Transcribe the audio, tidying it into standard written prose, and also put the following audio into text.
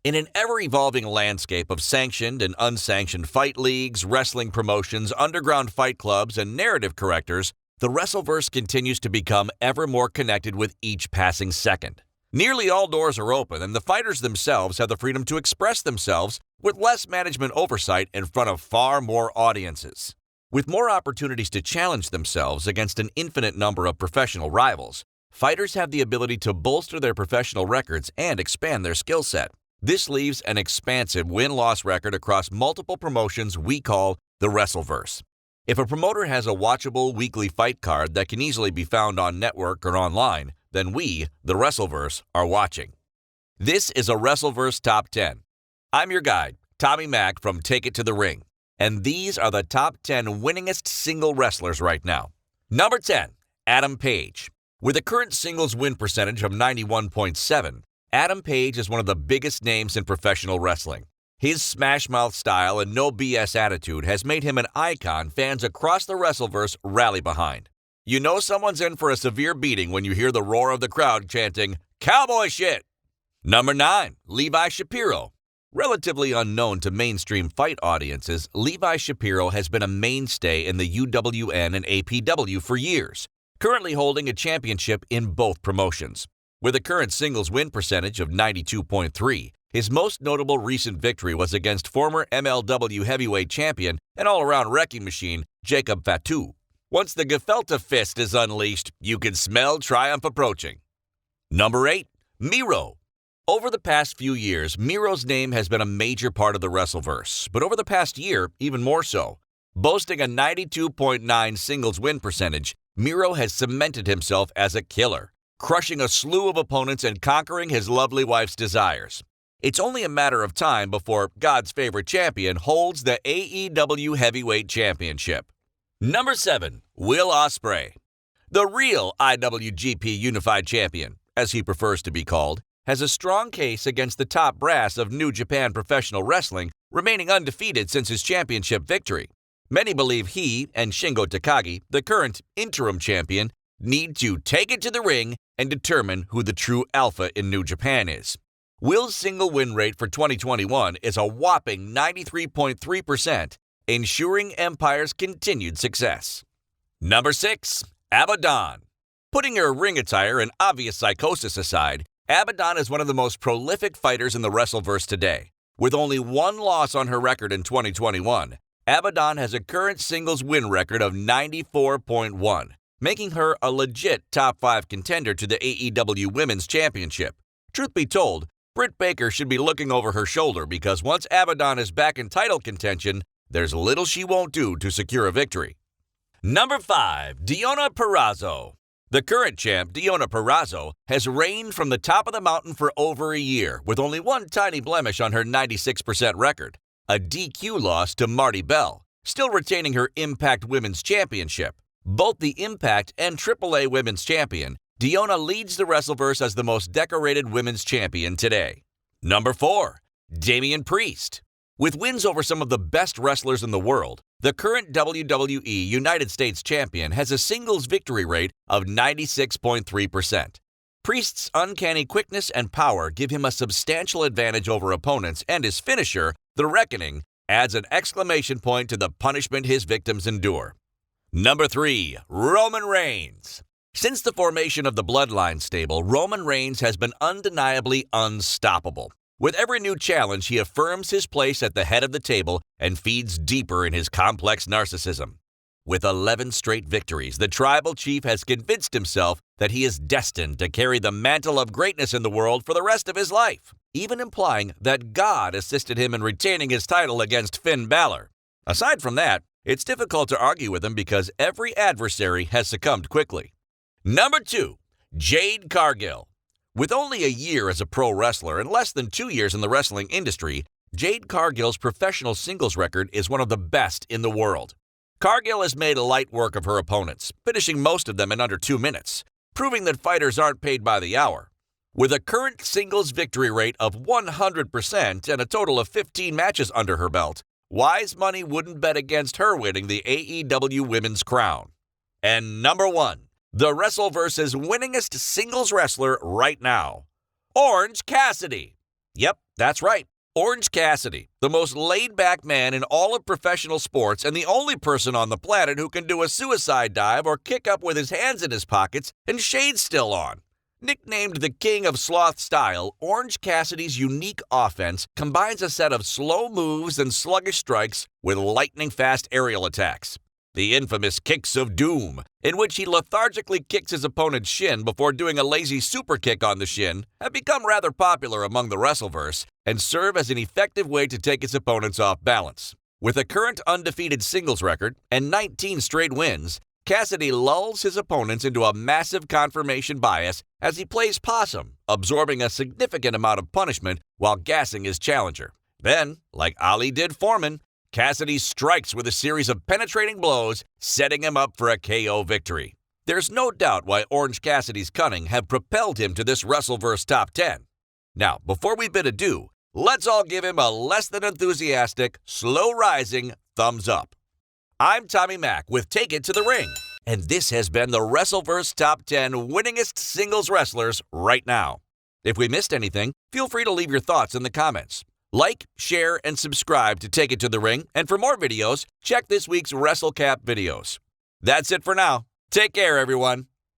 In an ever-evolving landscape of sanctioned and unsanctioned fight leagues, wrestling promotions, underground fight clubs, and narrative correctors, the Wrestleverse continues to become ever more connected with each passing second. Nearly all doors are open, and the fighters themselves have the freedom to express themselves with less management oversight in front of far more audiences. With more opportunities to challenge themselves against an infinite number of professional rivals, fighters have the ability to bolster their professional records and expand their skill set. This leaves an expansive win-loss record across multiple promotions we call the Wrestleverse. If a promoter has a watchable weekly fight card that can easily be found on network or online, then we, the Wrestleverse, are watching. This is a Wrestleverse Top 10. I'm your guide, Tommy Mack from Take It to the Ring, and these are the top 10 winningest single wrestlers right now. Number 10, Adam Page. With a current singles win percentage of 91.7, Adam Page is one of the biggest names in professional wrestling. His smash-mouth style and no BS attitude has made him an icon fans across the Wrestleverse rally behind. You know someone's in for a severe beating when you hear the roar of the crowd chanting, "Cowboy shit!" Number 9, Levi Shapiro. Relatively unknown to mainstream fight audiences, Levi Shapiro has been a mainstay in the UWN and APW for years, currently holding a championship in both promotions. With a current singles win percentage of 92.3, his most notable recent victory was against former MLW heavyweight champion and all-around wrecking machine Jacob Fatu. Once the Gefilte fist is unleashed, you can smell triumph approaching. Number 8, Miro. Over the past few years, Miro's name has been a major part of the Wrestleverse, but over the past year, even more so. Boasting a 92.9 singles win percentage, Miro has cemented himself as a killer, crushing a slew of opponents and conquering his lovely wife's desires. It's only a matter of time before God's favorite champion holds the AEW Heavyweight Championship. Number 7, Will Ospreay. The real IWGP Unified Champion, as he prefers to be called, has a strong case against the top brass of New Japan Professional Wrestling, remaining undefeated since his championship victory. Many believe he and Shingo Takagi, the current interim champion, need to take it to the ring and determine who the true alpha in New Japan is. Will's single win rate for 2021 is a whopping 93.3%, ensuring Empire's continued success. Number 6, Abaddon. Putting her ring attire and obvious psychosis aside, Abaddon is one of the most prolific fighters in the Wrestleverse today. With only one loss on her record in 2021, Abaddon has a current singles win record of 94.1, making her a legit top 5 contender to the AEW Women's Championship. Truth be told, Britt Baker should be looking over her shoulder because once Abaddon is back in title contention, there's little she won't do to secure a victory. Number 5, Dionna Perazzo. The current champ, Dionna Perazzo, has reigned from the top of the mountain for over a year, with only one tiny blemish on her 96% record, a DQ loss to Marty Bell, still retaining her Impact Women's Championship. Both the Impact and AAA Women's Champion, Dionna leads the Wrestleverse as the most decorated women's champion today. Number 4, Damien Priest. With wins over some of the best wrestlers in the world, the current WWE United States Champion has a singles victory rate of 96.3%. Priest's uncanny quickness and power give him a substantial advantage over opponents, and his finisher, The Reckoning, adds an exclamation point to the punishment his victims endure. Number 3, Roman Reigns. Since the formation of the Bloodline stable, Roman Reigns has been undeniably unstoppable. With every new challenge, he affirms his place at the head of the table and feeds deeper in his complex narcissism. With 11 straight victories, the tribal chief has convinced himself that he is destined to carry the mantle of greatness in the world for the rest of his life, even implying that God assisted him in retaining his title against Finn Balor. Aside from that, it's difficult to argue with him because every adversary has succumbed quickly. Number 2, Jade Cargill. With only a year as a pro wrestler and less than 2 years in the wrestling industry, Jade Cargill's professional singles record is one of the best in the world. Cargill has made light work of her opponents, finishing most of them in under 2 minutes, proving that fighters aren't paid by the hour. With a current singles victory rate of 100% and a total of 15 matches under her belt, wise money wouldn't bet against her winning the AEW Women's Crown. And number 1, the Wrestleverse's winningest singles wrestler right now, Orange Cassidy. Yep, that's right. Orange Cassidy, the most laid-back man in all of professional sports and the only person on the planet who can do a suicide dive or kick up with his hands in his pockets and shades still on. Nicknamed the King of Sloth Style, Orange Cassidy's unique offense combines a set of slow moves and sluggish strikes with lightning-fast aerial attacks. The infamous Kicks of Doom, in which he lethargically kicks his opponent's shin before doing a lazy super kick on the shin, have become rather popular among the Wrestleverse and serve as an effective way to take his opponents off balance. With a current undefeated singles record and 19 straight wins, Cassidy lulls his opponents into a massive confirmation bias as he plays possum, absorbing a significant amount of punishment while gassing his challenger. Then, like Ali did Foreman, Cassidy strikes with a series of penetrating blows, setting him up for a KO victory. There's no doubt why Orange Cassidy's cunning have propelled him to this Wrestleverse top 10. Now, before we bid adieu, let's all give him a less than enthusiastic, slow-rising thumbs up. I'm Tommy Mack with Take It to the Ring, and this has been the Wrestleverse Top 10 Winningest Singles Wrestlers right now. If we missed anything, feel free to leave your thoughts in the comments. Like, share, and subscribe to Take It to the Ring, and for more videos, check this week's WrestleCap videos. That's it for now. Take care, everyone.